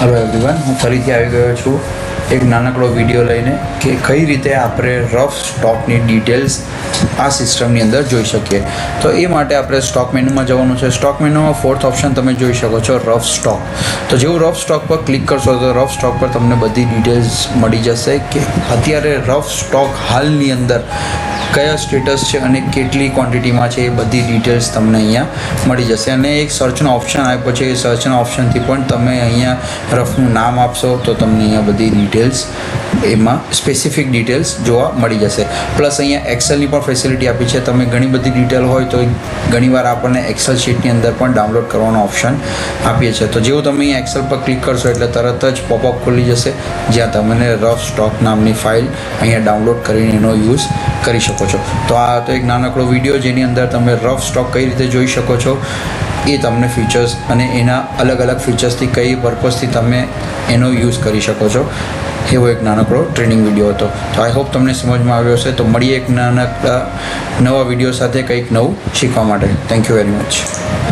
Hello everyone, હું ફરીથી આવી ગયો છું એક નાનકડો વિડીયો લઈને કે કઈ રીતે આપણે રફ સ્ટોકની ડિટેલ્સ આ સિસ્ટમની અંદર જોઈ શકીએ. તો એ માટે આપણે સ્ટોક મેનુમાં જવાનું છે. સ્ટોક મેનુમાં ફોર્થ ઓપ્શન તમે જોઈ શકો છો, રફ સ્ટોક. તો જેવું રફ સ્ટોક પર ક્લિક કરશો તો રફ સ્ટોક પર તમને બધી ડિટેલ્સ મળી જશે કે અત્યારે રફ સ્ટોક હાલની અંદર કયા સ્ટેટસ છે અને કેટલી ક્વોન્ટિટીમાં છે, એ બધી ડિટેલ્સ તમને અહીંયા મળી જશે. અને એક સર્ચનો ઓપ્શન આપ્યો છે, એ સર્ચના ઓપ્શનથી પણ તમે અહીંયા રફનું નામ આપશો તો તમને અહીંયા બધી ડિટેલ્સ, એમાં સ્પેસિફિક ડિટેલ્સ જોવા મળી જશે. પ્લસ અહીંયા એક્સેલની પણ ફેસિલિટી આપી છે. તમે ઘણી બધી ડિટેલ હોય તો ઘણીવાર આપણને એક્સેલ શીટની અંદર પણ ડાઉનલોડ કરવાનો ઓપ્શન આપીએ છીએ. તો જેવું તમે અહીંયા એક્સેલ પર ક્લિક કરશો એટલે તરત જ પોપઅપ ખુલી જશે, જ્યાં તમને રફ સ્ટોક નામની ફાઇલ અહીંયા ડાઉનલોડ કરીને એનો યુઝ કરી શકો છો. તો આ તો એક નાનકડો વિડીયો જેની અંદર તમે રફ સ્ટોક કઈ રીતે જોઈ શકો છો, એ તમને ફીચર્સ અને એના અલગ અલગ ફીચર્સથી કઈ પર્પઝથી તમે એનો યુઝ કરી શકો છો, એવો એક નાનકડો ટ્રેનિંગ વિડીયો હતો. તો આઈ હોપ તમને સમજમાં આવ્યો હશે. તો મળીએ એક નાનકડા નવા વિડીયો સાથે કંઈક નવું શીખવા માટે. Thank you very much.